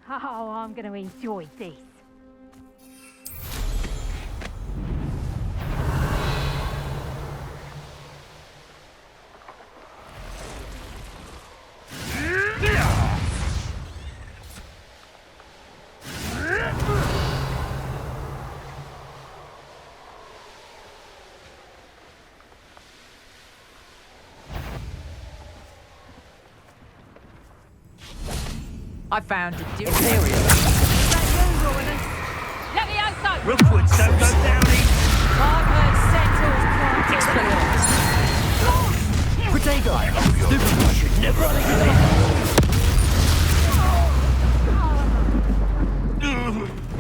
Oh, I'm going to enjoy this. I found a dude. Imperial. Let me outside. Rookwood, don't go down easy. I've heard centaurs climb. Protego. Stupid. Should never let you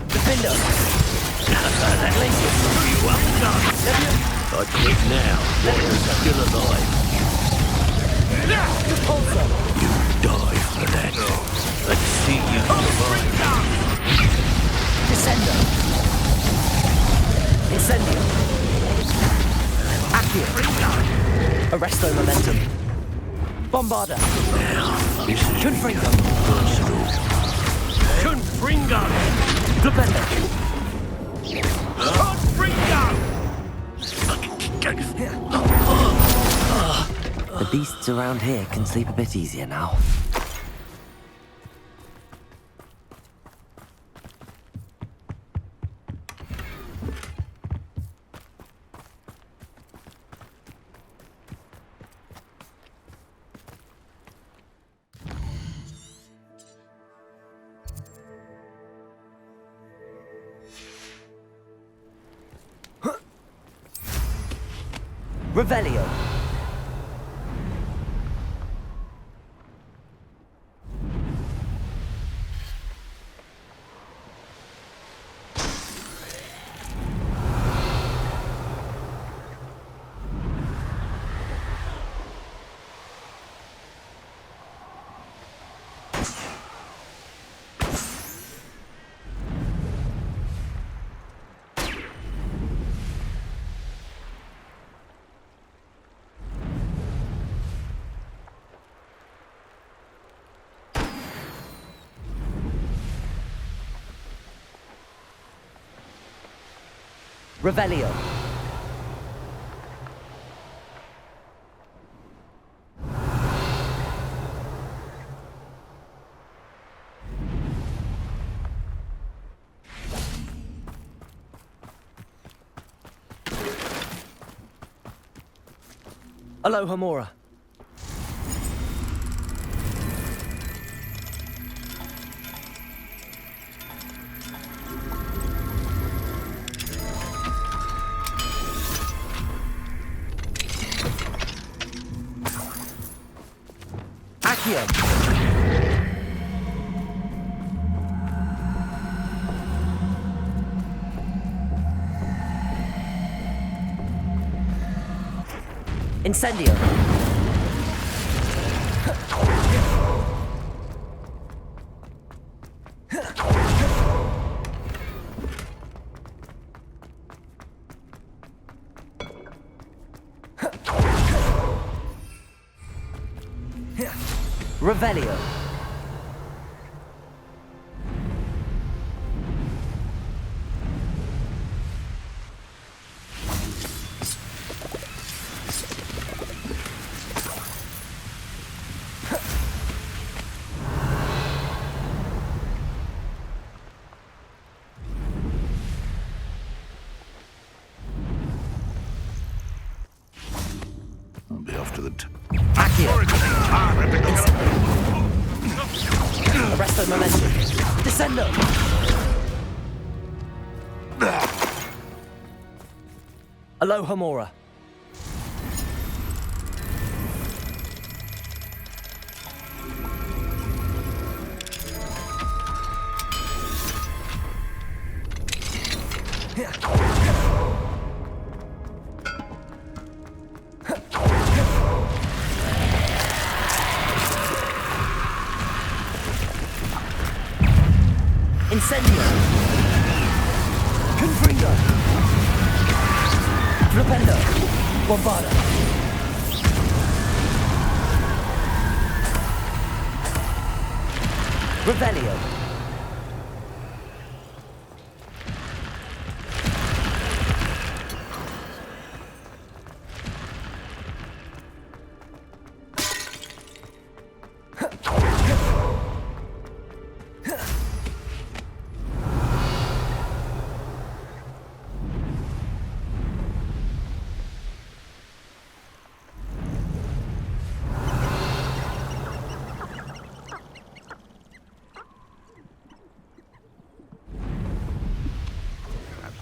Defender. Glacius. You up done. I quit now. They're still alive. Repulsor. You die for that. Let's see you survive. Descender. Incendio. Accio. Arresto Momentum. Bombarder. Now, this is Confringo. personal. Confringo! Defender. The beasts around here can sleep a bit easier now. Revelio. Revelio. Aloha Mora. Accio. Incendio. Revelio. I'll be off to the Accio. Accio. Arresto Momentum. Descendo. Aloha Mora. Incendio. Confringo. Flipendo. Bombarda. Revelio.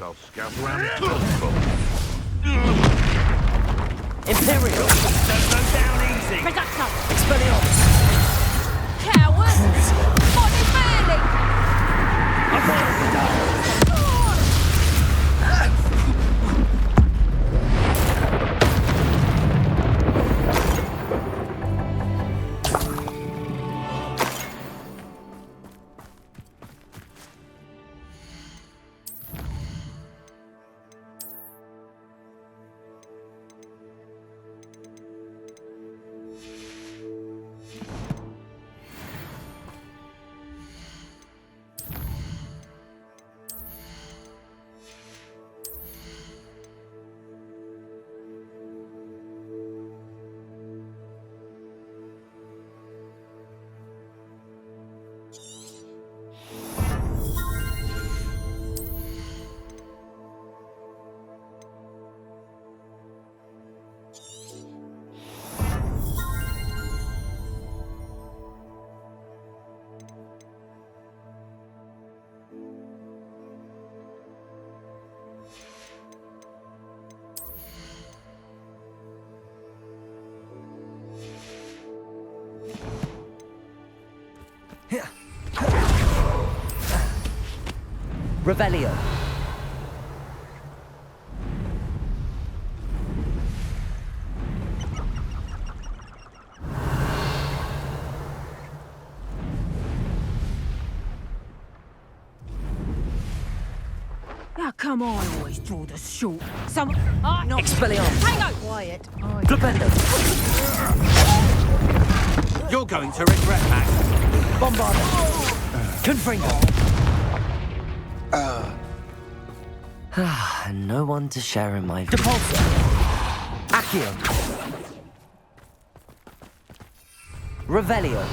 I'll scout around the collectibles. Imperial. Don't go down easy. Reducto. Expelliarmus. Coward. Body burning. Revelio. How come I always draw the short? Some... not... Expelliarmus. Tango! Quiet. Flipendo. You're going to regret that. Bombarda. Confringo. And no one to share in my view. Depulsor. Accio. Revelio.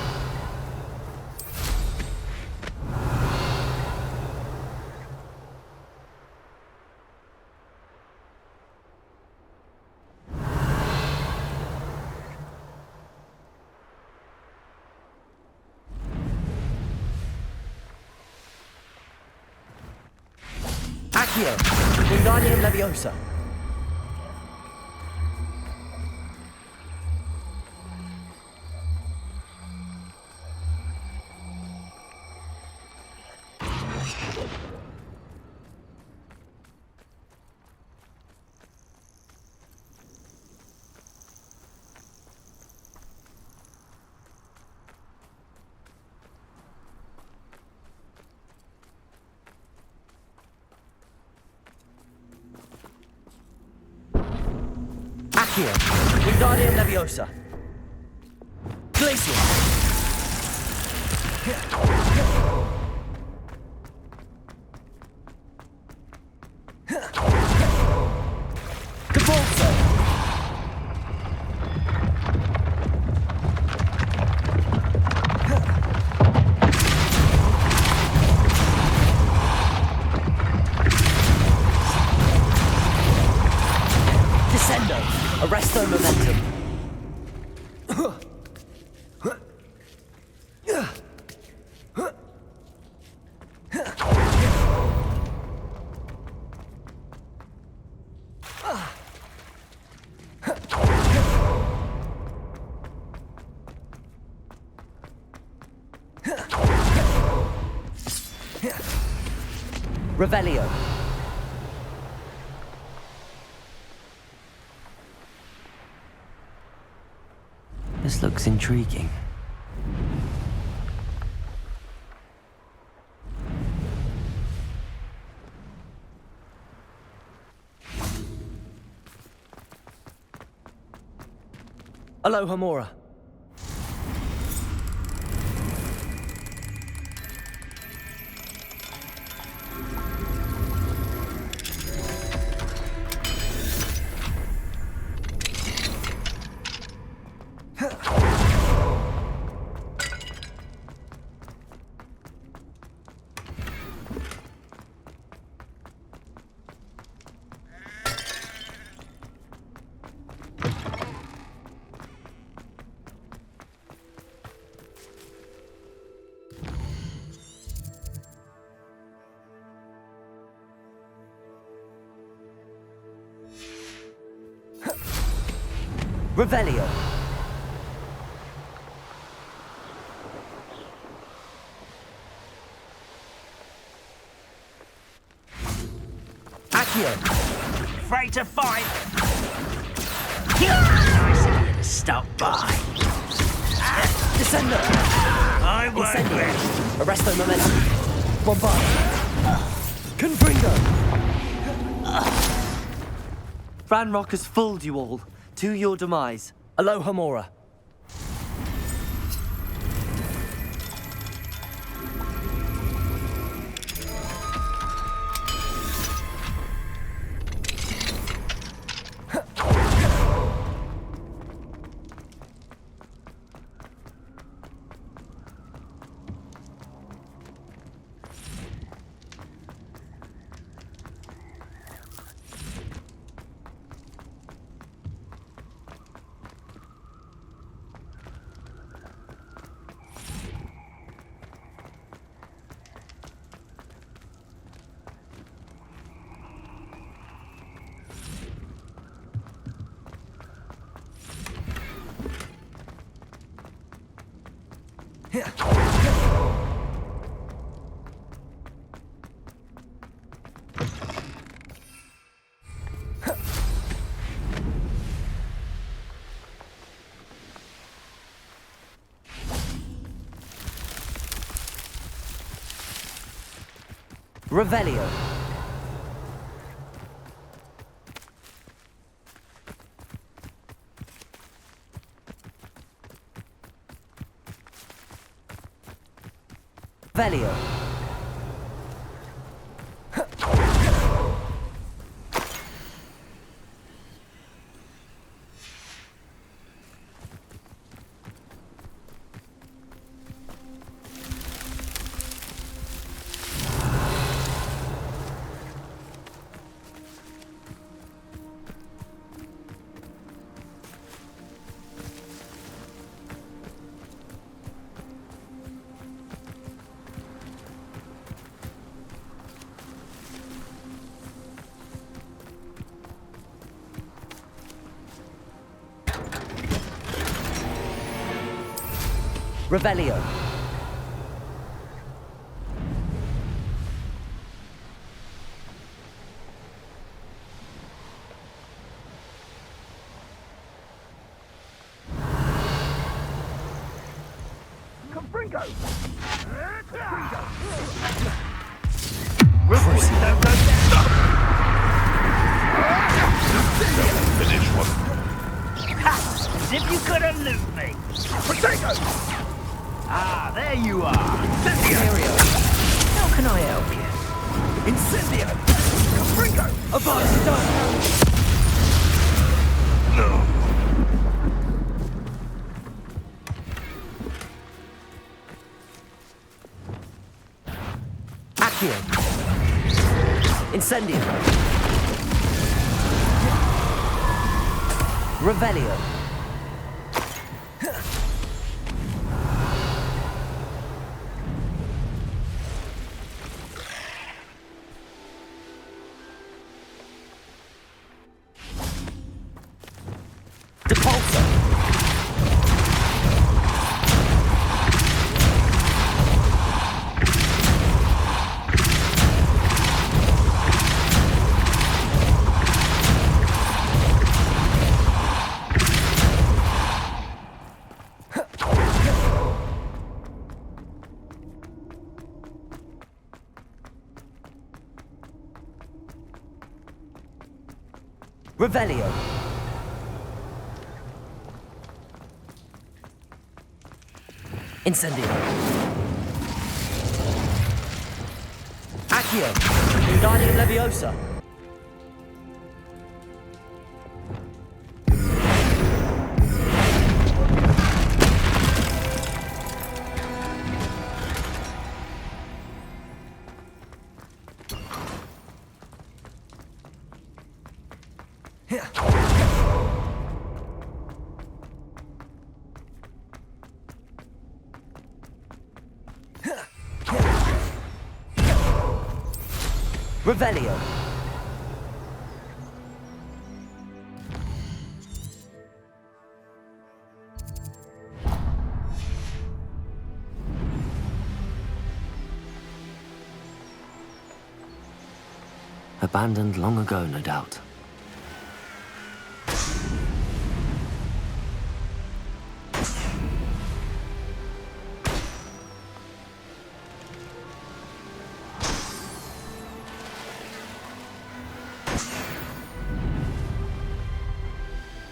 Accio. Wingardium Leviosa. Accio. Wingardium Leviosa. Glacier. Depulsor. Descendo. Arresto Momentum. Revelio. This looks intriguing. Aloha Mora. Revelio. Accio. Afraid to fight? Nice of you to stop by. Descendo. I won't Incendio. rest. Arresto momentum. Bombard. Confringo. Ranrock has fooled you all. To your demise. Aloha Mora. Revelio. Revelio. Revelio. Confringo! Ruthless don't go down! Finish one. Ha! As if you could elude me! Potato! Ah, there you are! Imperio. How can I help you? Incendio. Confringo! Avance done. No. Accio. Incendio. Revelio. Depulso. Revelio. Incendio. Accio. Wingardium Leviosa. Revelio. Abandoned long ago, no doubt.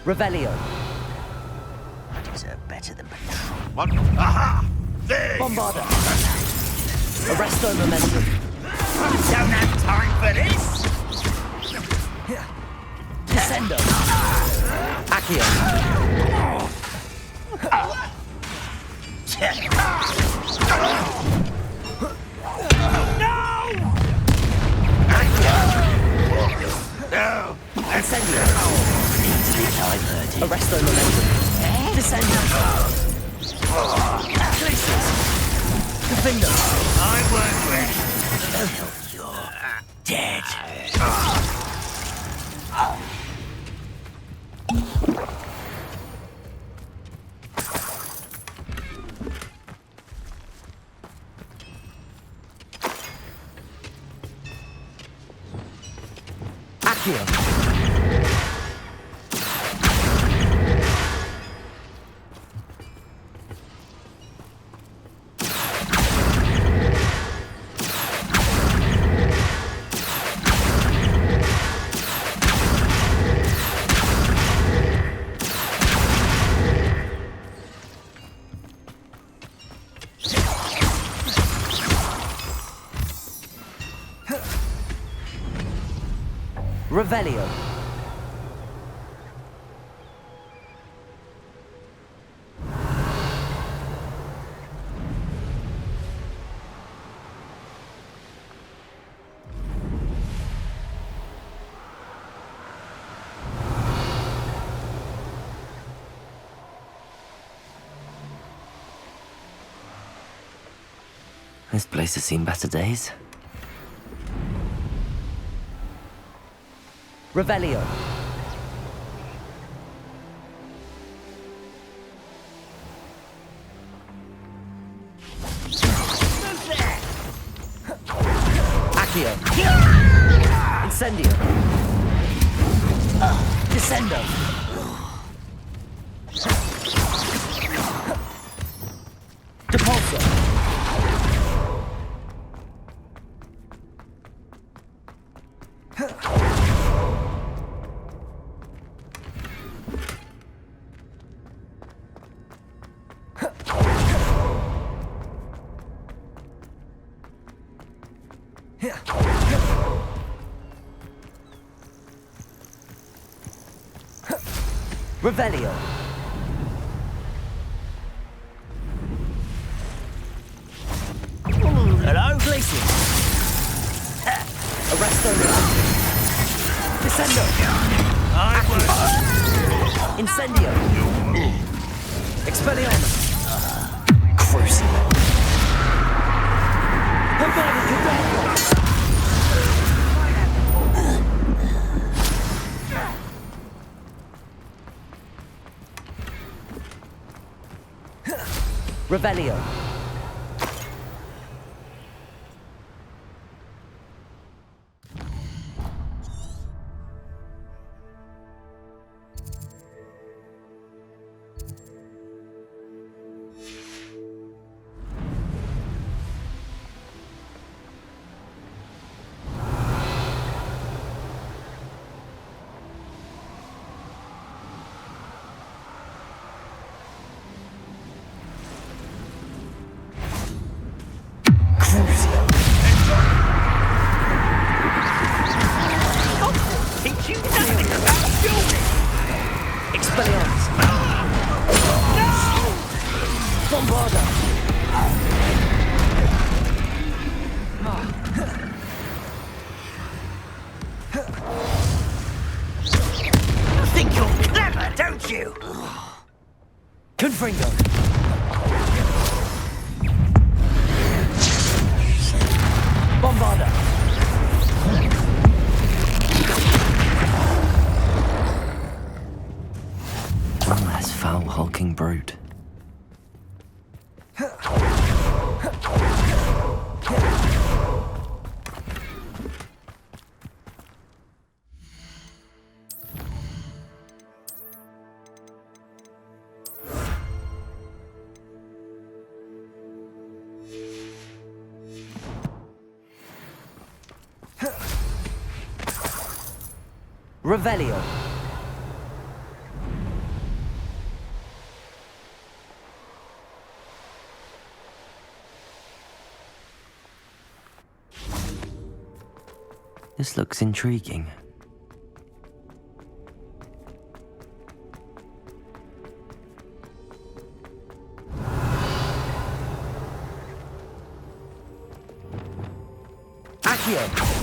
Revelio. I deserve better than patrol. What? Aha! There you Bombarda. are. Arresto momentum. Don't have time for this! Descendo. Accio. No! Incendio. Easily diverted. Arresto momentum. Descendo. Glacius. Defendo. I won't rest until you're dead. Accio. Revelio. This place has seen better days. Revelio. Accio. Incendio. Descendo. Depulso. Revelio. Hello? Glacius. Arresto momentum. Descendo. I won't. Incendio. Expelliarmus. Crucible. Bombarda Cabrera. Revelio. Revelio. This looks intriguing. Accio.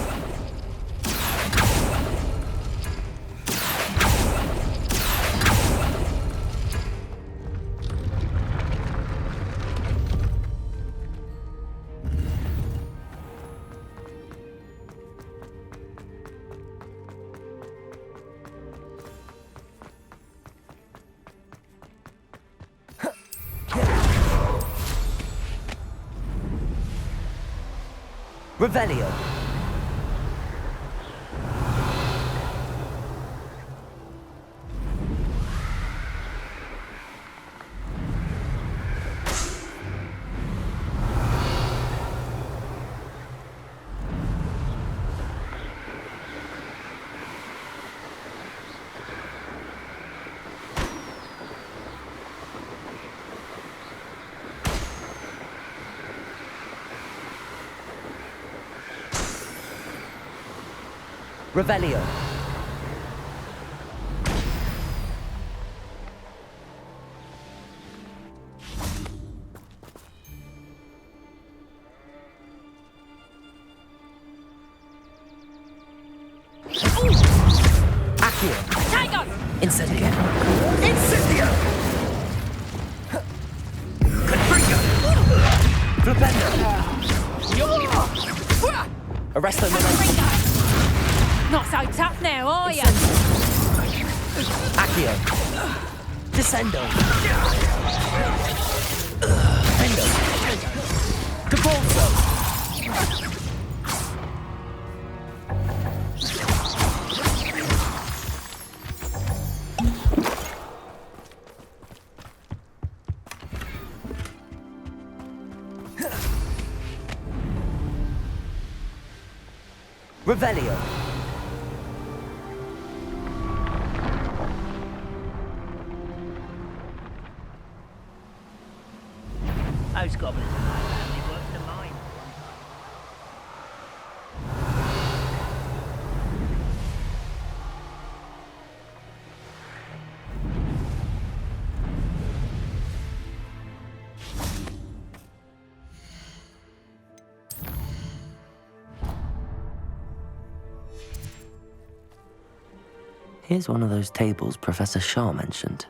Revelio. Revelio. Accio. Tango! Incendio. Incendio! Confringo! Flipendo. Arresto Memento. Not so tough now, are you? Accio. Descendo. Fendo. Capolso. Revelio. Those goblins are only work the mine. Here's one of those tables Professor Shaw mentioned.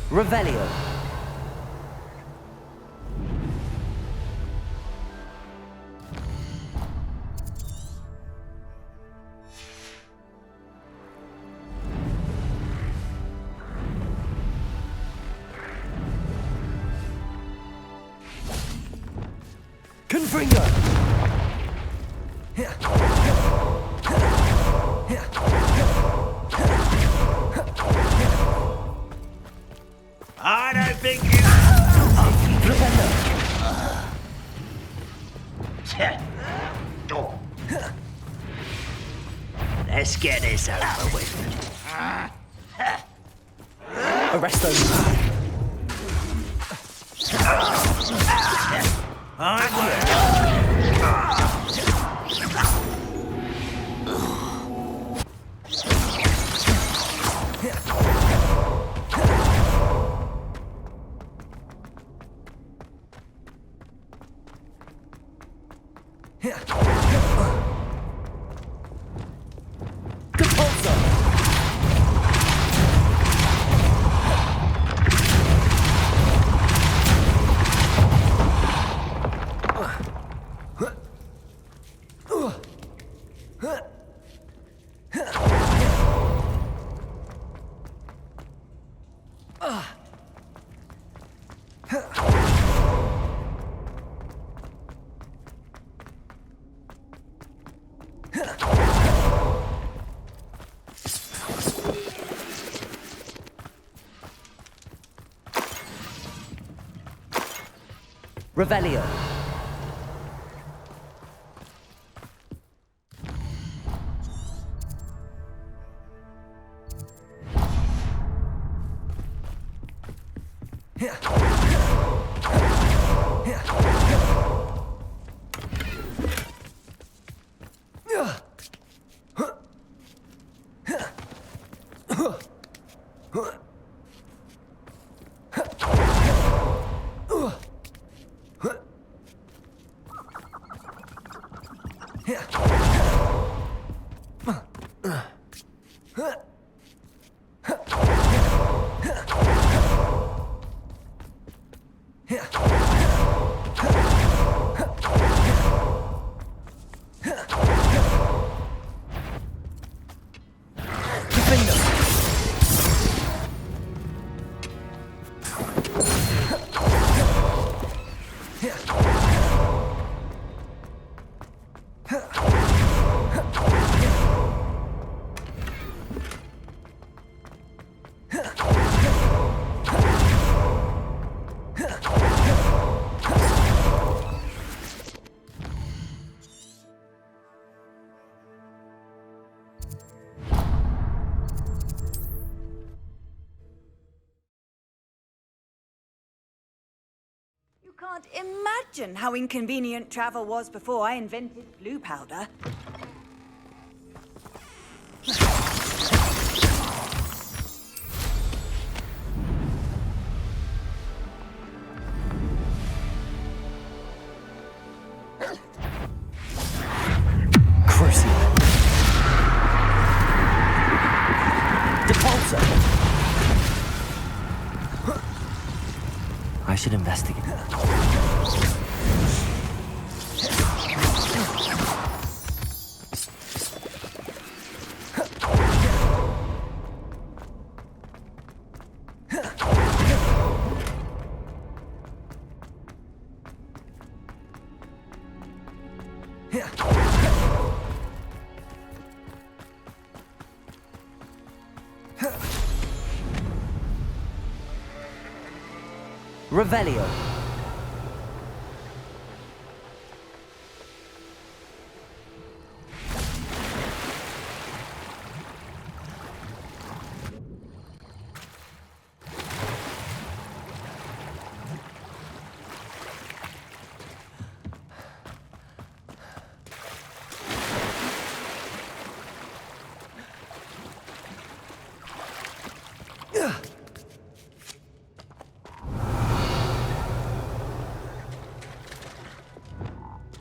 Revelio. Confringo. I don't think you... Let's get this over with. Arresto. Capolso. Revelio. You can't imagine how inconvenient travel was before I invented blue powder. Crucible. Depulsor. I should investigate. Revelio.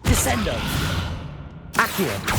Descendo. Accio.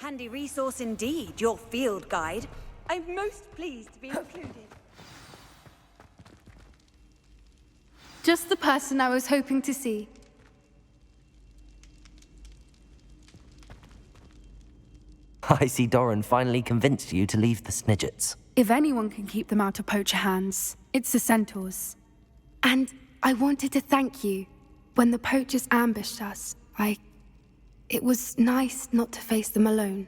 Handy resource indeed, your field guide. I'm most pleased to be included. Just the person I was hoping to see. I see Doran finally convinced you to leave the Snidgets. If anyone can keep them out of poacher hands, it's the centaurs. And I wanted to thank you. When the poachers ambushed us, It was nice not to face them alone.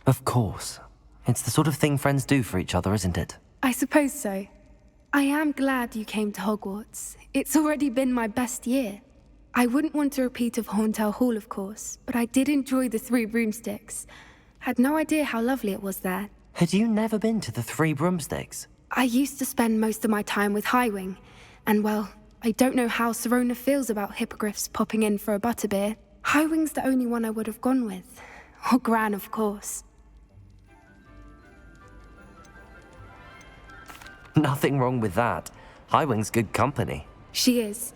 Of course. It's the sort of thing friends do for each other, isn't it? I suppose so. I am glad you came to Hogwarts. It's already been my best year. I wouldn't want a repeat of Hauntel Hall, of course, but I did enjoy the Three Broomsticks. Had no idea how lovely it was there. Had you never been to the Three Broomsticks? I used to spend most of my time with Highwing, and well, I don't know how Serona feels about hippogriffs popping in for a butterbeer. Highwing's the only one I would have gone with. Or Gran, of course. Nothing wrong with that. Highwing's good company. She is.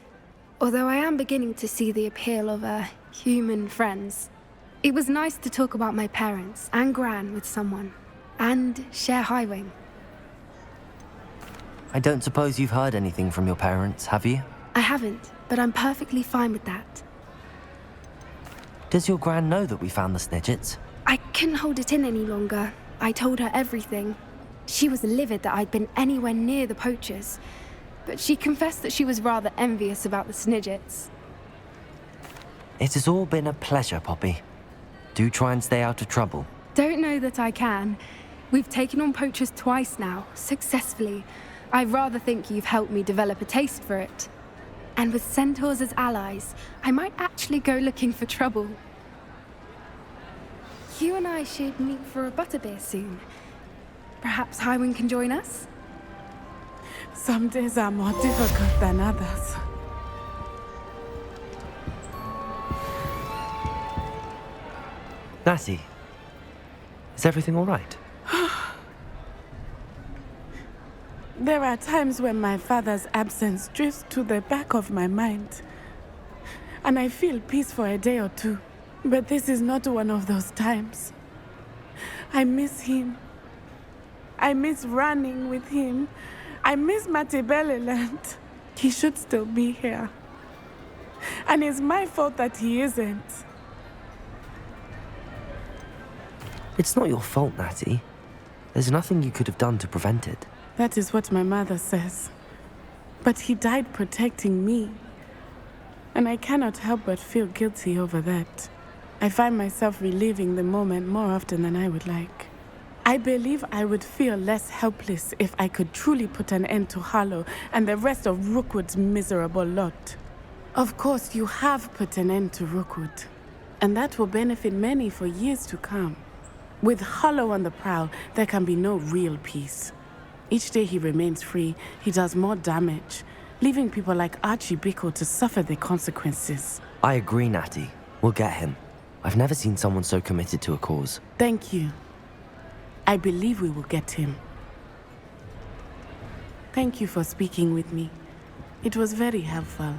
Although I am beginning to see the appeal of, human friends. It was nice to talk about my parents and Gran with someone. And share Highwing. I don't suppose you've heard anything from your parents, have you? I haven't, but I'm perfectly fine with that. Does your Gran know that we found the Snidgets? I couldn't hold it in any longer. I told her everything. She was livid that I'd been anywhere near the poachers, but she confessed that she was rather envious about the Snidgets. It has all been a pleasure, Poppy. Do try and stay out of trouble. Don't know that I can. We've taken on poachers twice now, successfully. I rather think you've helped me develop a taste for it. And with centaurs as allies, I might actually go looking for trouble. You and I should meet for a butterbeer soon. Perhaps Highwing can join us? Some days are more difficult than others. Natty, is everything all right? There are times when my father's absence drifts to the back of my mind, and I feel peace for a day or two. But this is not one of those times. I miss him. I miss running with him. I miss Matibeleland. He should still be here. And it's my fault that he isn't. It's not your fault, Natty. There's nothing you could have done to prevent it. That is what my mother says. But he died protecting me. And I cannot help but feel guilty over that. I find myself reliving the moment more often than I would like. I believe I would feel less helpless if I could truly put an end to Harlow and the rest of Rookwood's miserable lot. Of course, you have put an end to Rookwood, and that will benefit many for years to come. With Harlow on the prowl, there can be no real peace. Each day he remains free, he does more damage, leaving people like Archie Bickle to suffer the consequences. I agree, Natty. We'll get him. I've never seen someone so committed to a cause. Thank you. I believe we will get him. Thank you for speaking with me. It was very helpful.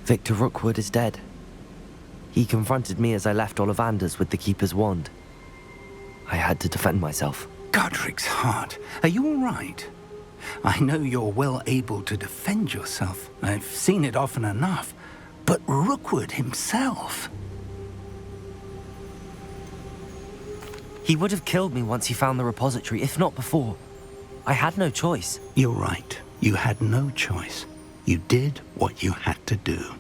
Victor Rookwood is dead. He confronted me as I left Ollivanders with the Keeper's wand. I had to defend myself. Godric's heart. Are you all right? I know you're well able to defend yourself. I've seen it often enough. But Rookwood himself... He would have killed me once he found the repository, if not before. I had no choice. You're right. You had no choice. You did what you had to do.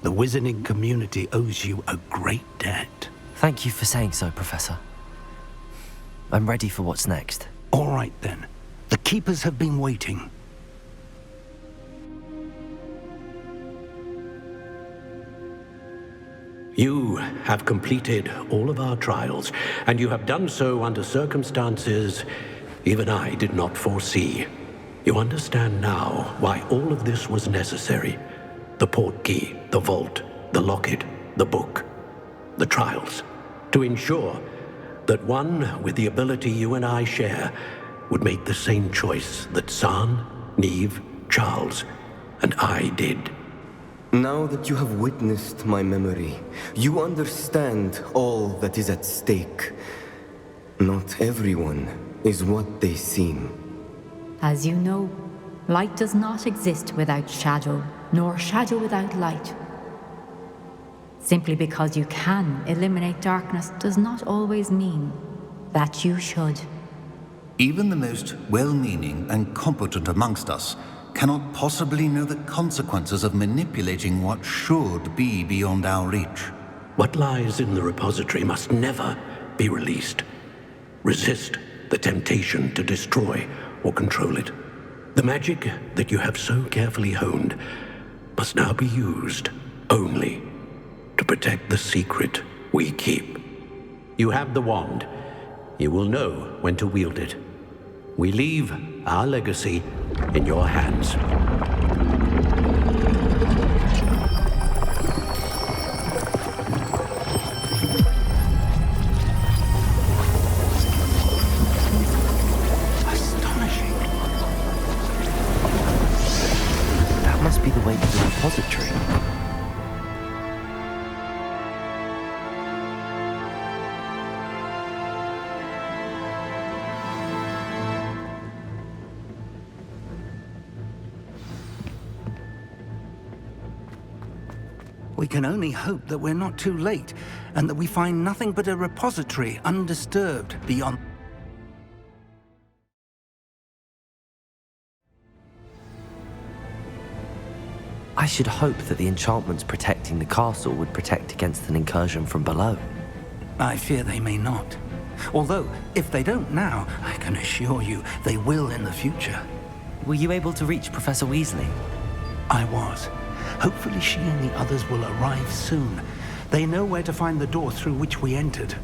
The wizarding community owes you a great debt. Thank you for saying so, Professor. I'm ready for what's next. All right, then. The Keepers have been waiting. You have completed all of our trials, and you have done so under circumstances even I did not foresee. You understand now why all of this was necessary. The Portkey, the vault, the locket, the book, the trials. To ensure that one with the ability you and I share would make the same choice that Zahn Neve, Charles, and I did. Now that you have witnessed my memory, you understand all that is at stake. Not everyone is what they seem. As you know, light does not exist without shadow, nor shadow without light. Simply because you can eliminate darkness does not always mean that you should. Even the most well-meaning and competent amongst us cannot possibly know the consequences of manipulating what should be beyond our reach. What lies in the repository must never be released. Resist the temptation to destroy or control it. The magic that you have so carefully honed must now be used only to protect the secret we keep. You have the wand. You will know when to wield it. We leave our legacy in your hands. Astonishing. That must be the way to the repository. We can only hope that we're not too late, and that we find nothing but a repository undisturbed beyond... I should hope that the enchantments protecting the castle would protect against an incursion from below. I fear they may not. Although, if they don't now, I can assure you they will in the future. Were you able to reach Professor Weasley? I was. Hopefully she and the others will arrive soon. They know where to find the door through which we entered.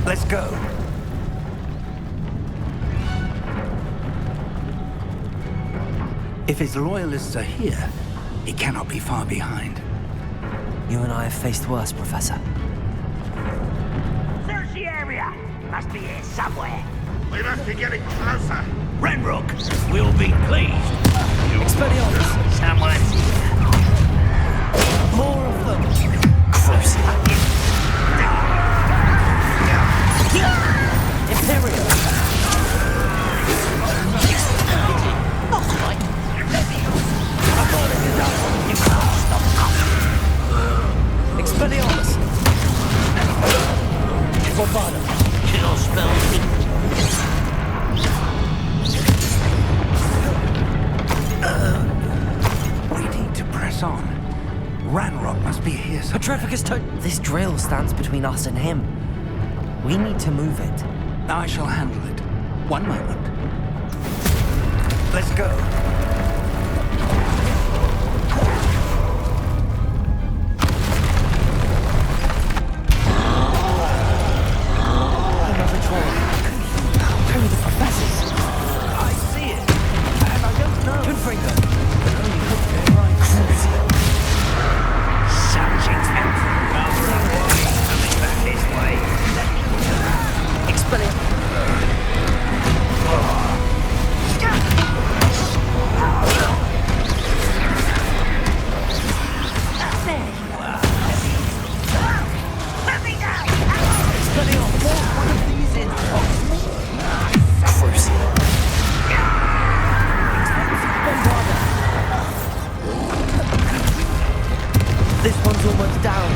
Let's go. If his loyalists are here, he cannot be far behind. You and I have faced worse, Professor. Search the area! Must be here somewhere. We must be getting closer. Renrook will be pleased. Expelliarmus! Someone's here. More of them! Gross. Imperial! Expelliarmus! Bravado! Kill spells. We need to press on. Ranrock must be here somewhere. Petrificus This drill stands between us and him. We need to move it. I shall handle it. One moment. Let's go. Another troll. Where are the professors? I see it. And I don't know. Twinfinger. Subject coming back this way. Expelliarmus. This one's almost down.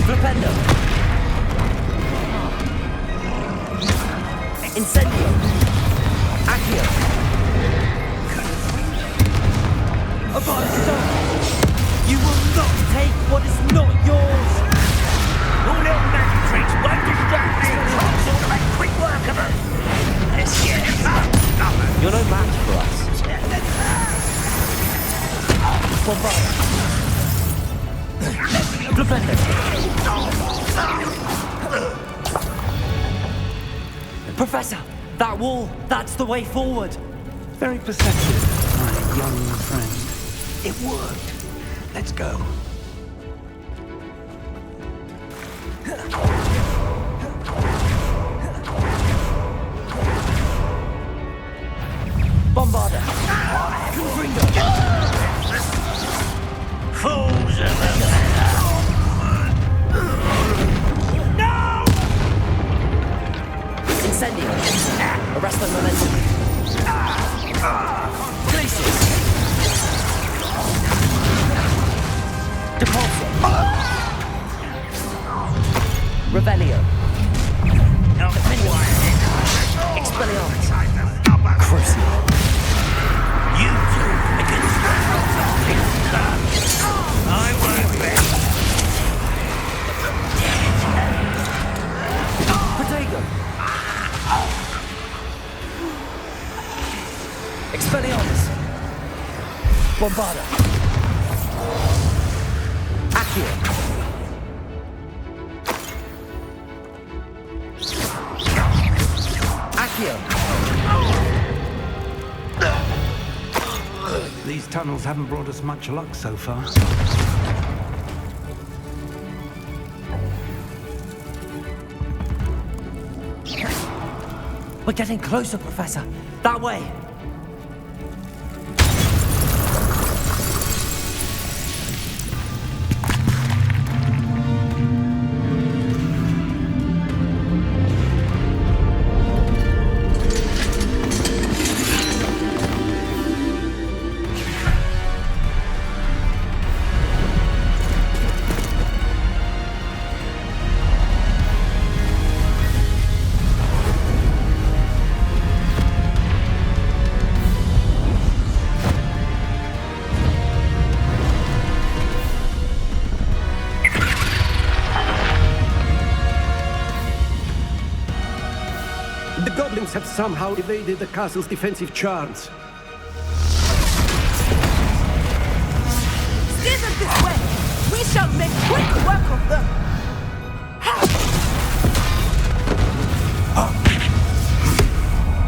Flipendo. Professor, that wall, that's the way forward. Very perceptive, my young friend. It worked. Let's go. Bombarder. Confringo. Fools of a No! Incendio. Arrest the momentum. Glacius. Depulso. Revelio. Expelliarmus. Crucio. You two against I won't bet. Protego. Expelliarmus. Bombarda. Accio. Accio. These tunnels haven't brought us much luck so far. We're getting closer, Professor. That way. Have somehow evaded the castle's defensive charms. Steer them this way! We shall make quick work of them!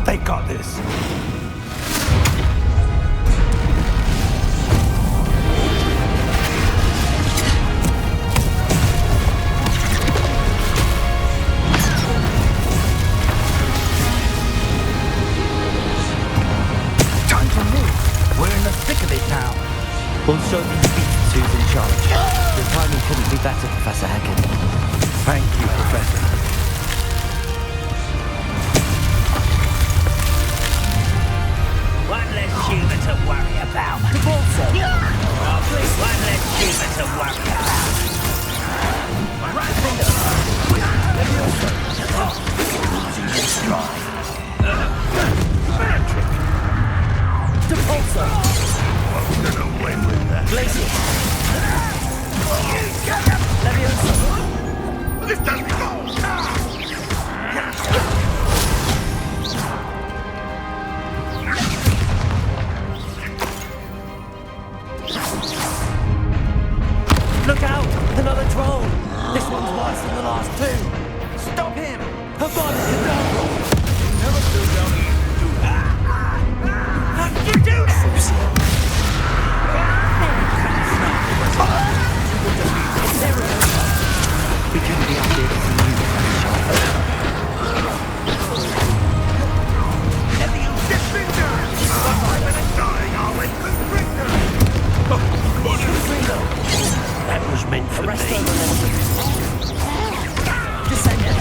They got this. We'll show these beasts who's in charge. Your timing couldn't be better, Professor Hecken. Thank you, Professor. One less human to worry about. Depulso. One less human to worry about. Right finger. Losing your stride. Depulso. Gonna win with that. Glacius. Leviosa. This doesn't go. Look out! Another troll! This one's worse than the last two! Stop him! Her body is down! Never do down easy. How did you do that? We can be updated from you, That was meant for Arrest me. her momentum. Descendant.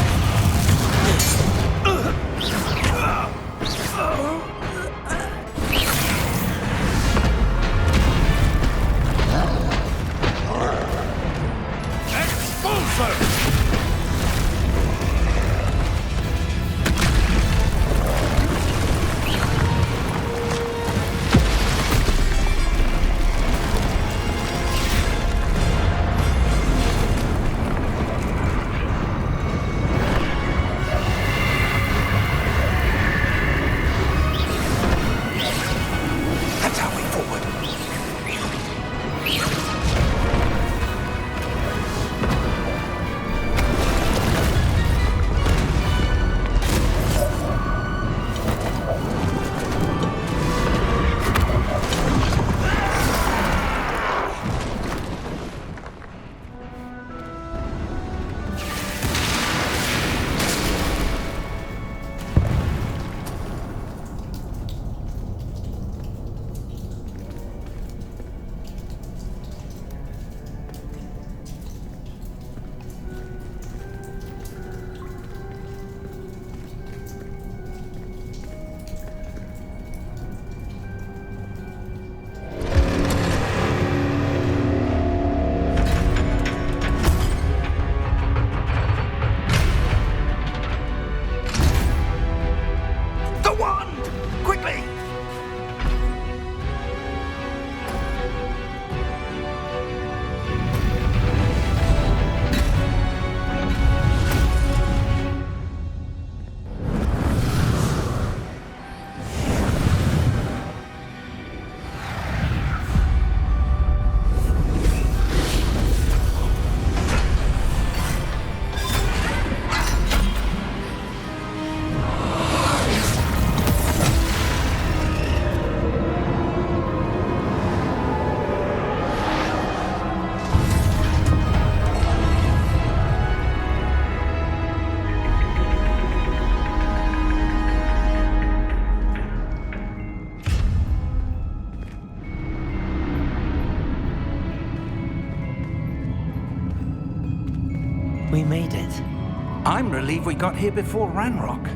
I'm relieved we got here before Ranrock.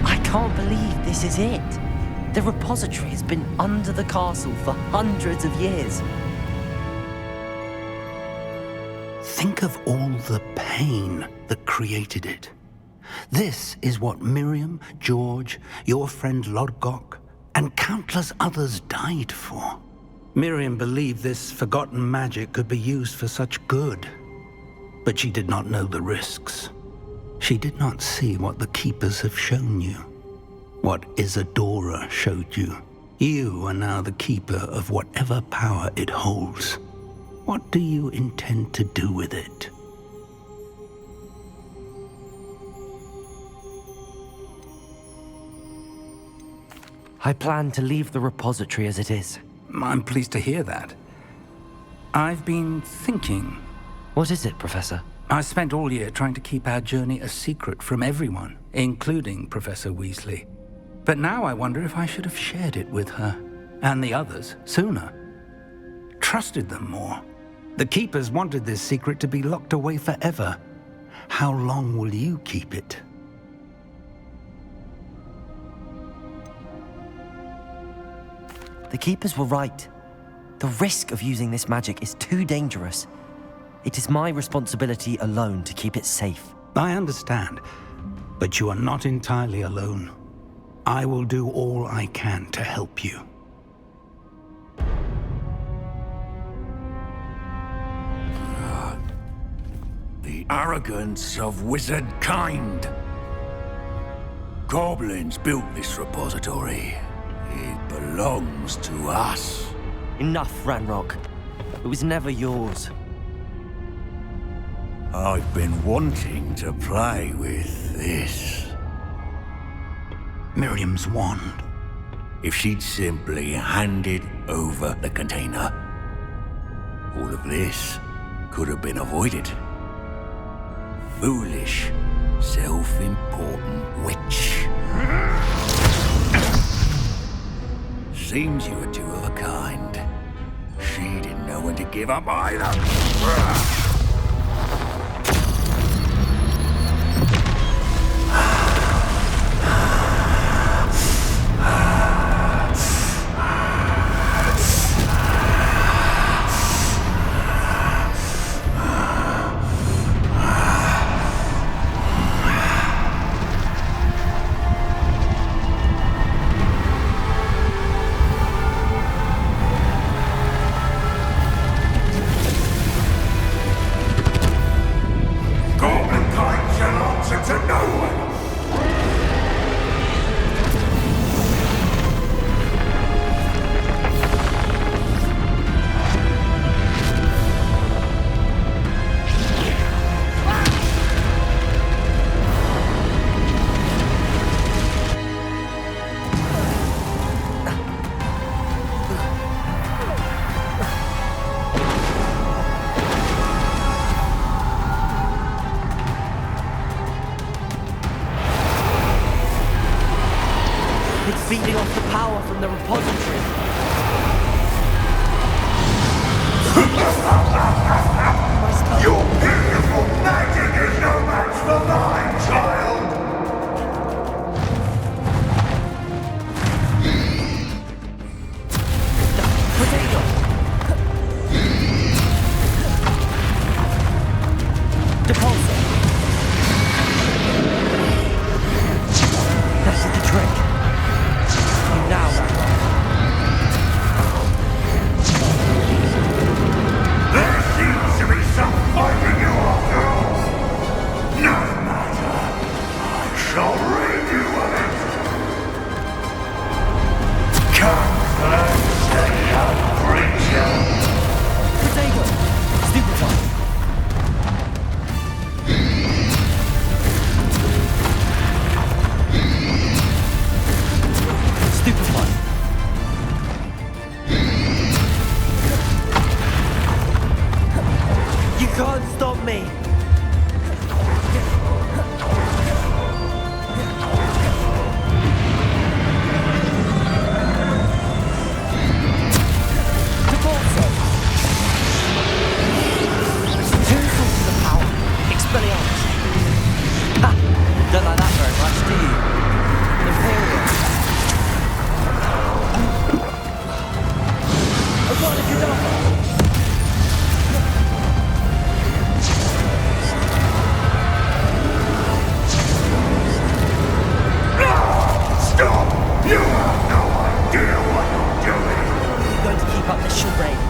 I can't believe this is it. The repository has been under the castle for hundreds of years. Think of all the pain that created it. This is what Miriam, George, your friend Lodgok, and countless others died for. Miriam believed this forgotten magic could be used for such good, but she did not know the risks. She did not see what the Keepers have shown you, what Isadora showed you. You are now the Keeper of whatever power it holds. What do you intend to do with it? I plan to leave the repository as it is. I'm pleased to hear that. I've been thinking. What is it, Professor? I spent all year trying to keep our journey a secret from everyone, including Professor Weasley. But now I wonder if I should have shared it with her, and the others, sooner. Trusted them more. The Keepers wanted this secret to be locked away forever. How long will you keep it? The Keepers were right. The risk of using this magic is too dangerous. It is my responsibility alone to keep it safe. I understand, but you are not entirely alone. I will do all I can to help you. The arrogance of wizard kind. Goblins built this repository. It belongs to us. Enough, Ranrock. It was never yours. I've been wanting to play with this. Miriam's wand. If she'd simply handed over the container, all of this could have been avoided. Foolish, self-important witch. Seems you were two of a kind. She didn't know when to give up either. Feeding off the power from the repository. Your beautiful magic is no match for mine, child! Potato! Depulsor! That's the trick. Now, there seems to be some fight in you after all. No matter. I shall rid you of it. Come first, the young creature. Potato! Stupid time! Expelliarmus. Ha! Don't like that very much, do you? Imperial. Avada Kedavra. Stop! You have no idea what you're doing! You're going to keep up this charade.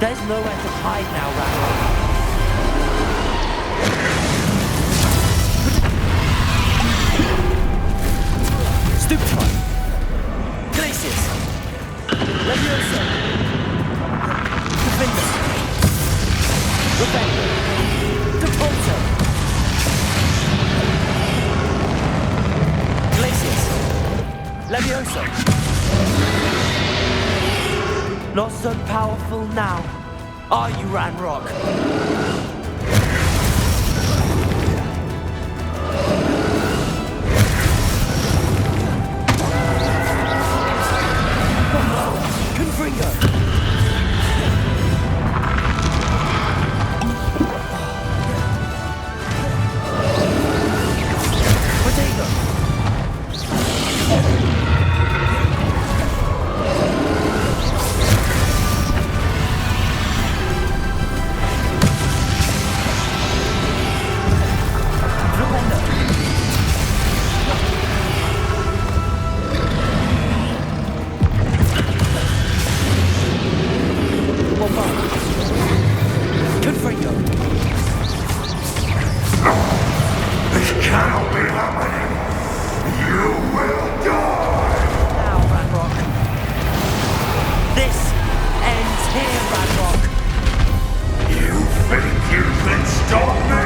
There's nowhere to hide now, Ranrock. Stupefy. Glacius. Leviosa. Defender. Rebecca. Depulso. Glacius. Leviosa. Not so powerful now, are you, Ranrock? Confringo! Potato! This cannot be happening! You will die! Now, Ranrock. This ends here, Ranrock. You think you can stop me?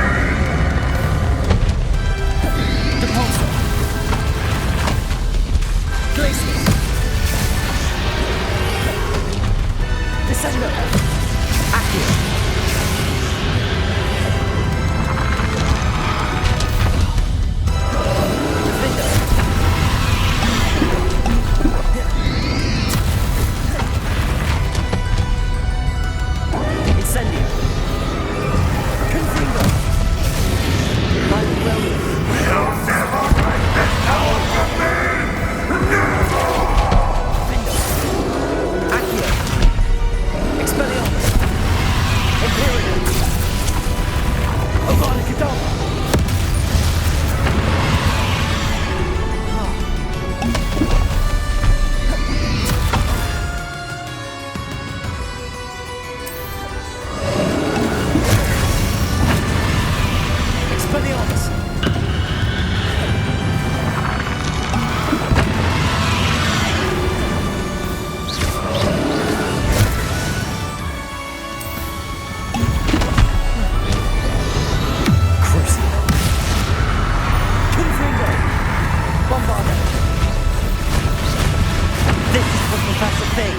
Depulso. Glacius. Descendo. Accio. Defender. Incendio. Confringo. My will. You'll never break this power from me! Never! Defender. Accio. Expelliarmus. Imperial. Avada Kedavra. Expelliarmus. Crucio. Confringo. Bombardo. This is for Professor Fig.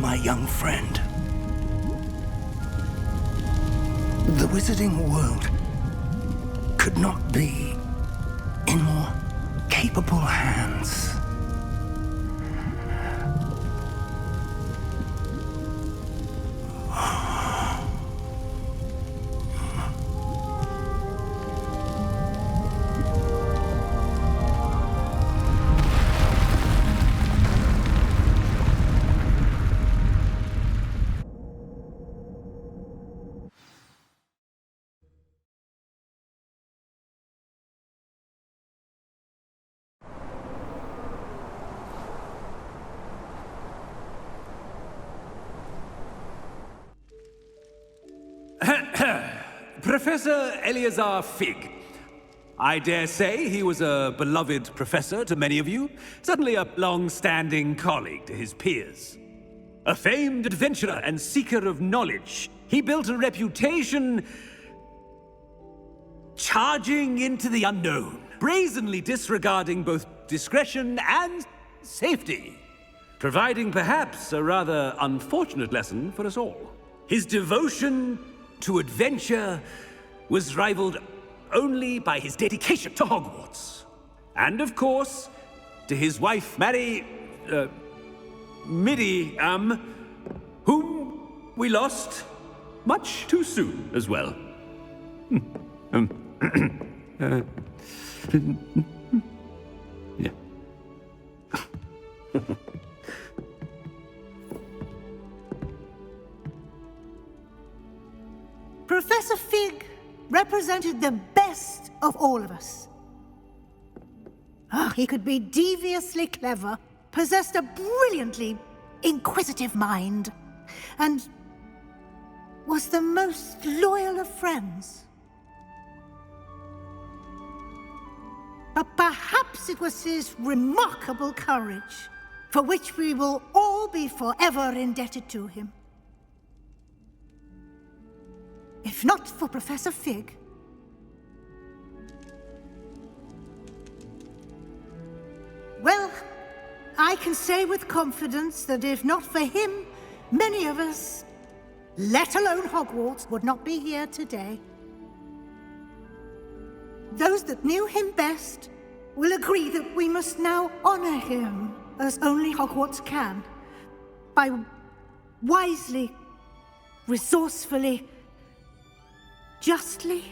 my young friend. The wizarding world could not be in more capable hands. Professor Eleazar Fig. I dare say he was a beloved professor to many of you, certainly a long-standing colleague to his peers. A famed adventurer and seeker of knowledge, he built a reputation charging into the unknown, brazenly disregarding both discretion and safety, providing perhaps a rather unfortunate lesson for us all. His devotion to adventure was rivaled only by his dedication to Hogwarts. And of course, to his wife, Middy, whom we lost much too soon as well. Yeah. Professor Fig represented the best of all of us. He could be deviously clever, possessed a brilliantly inquisitive mind, and was the most loyal of friends. But perhaps it was his remarkable courage, for which we will all be forever indebted to him. If not for Professor Fig, well, I can say with confidence that if not for him, many of us, let alone Hogwarts, would not be here today. Those that knew him best will agree that we must now honor him as only Hogwarts can, by wisely, resourcefully, justly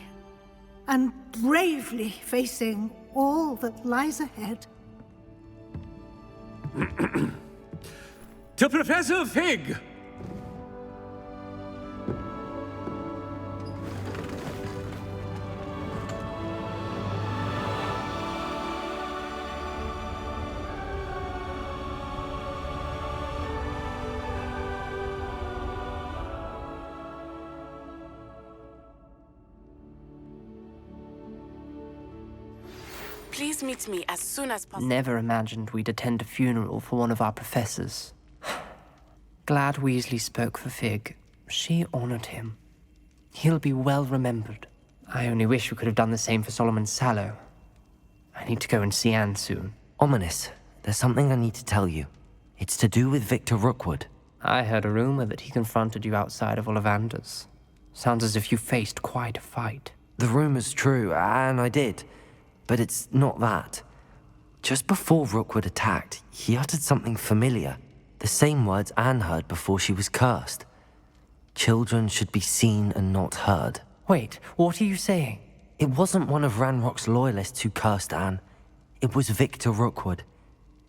and bravely facing all that lies ahead. To Professor Fig! Please meet me as soon as possible. Never imagined we'd attend a funeral for one of our professors. Glad Weasley spoke for Fig. She honored him. He'll be well remembered. I only wish we could have done the same for Solomon Sallow. I need to go and see Anne soon. Ominous, there's something I need to tell you. It's to do with Victor Rookwood. I heard a rumor that he confronted you outside of Ollivander's. Sounds as if you faced quite a fight. The rumor's true, and I did. But it's not that. Just before Rookwood attacked, he uttered something familiar. The same words Anne heard before she was cursed. Children should be seen and not heard. Wait, what are you saying? It wasn't one of Ranrock's loyalists who cursed Anne. It was Victor Rookwood.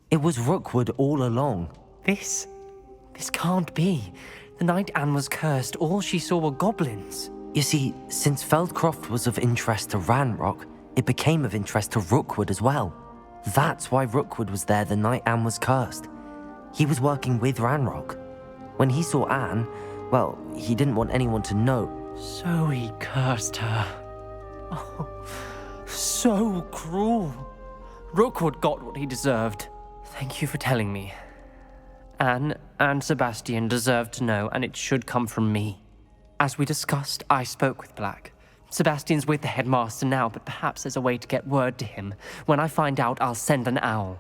It was Rookwood all along. This can't be. The night Anne was cursed, all she saw were goblins. You see, since Feldcroft was of interest to Ranrock, it became of interest to Rookwood as well. That's why Rookwood was there the night Anne was cursed. He was working with Ranrock. When he saw Anne, well, he didn't want anyone to know. So he cursed her. Oh, so cruel. Rookwood got what he deserved. Thank you for telling me. Anne and Sebastian deserve to know, and it should come from me. As we discussed, I spoke with Black. Sebastian's with the headmaster now, but perhaps there's a way to get word to him. When I find out, I'll send an owl.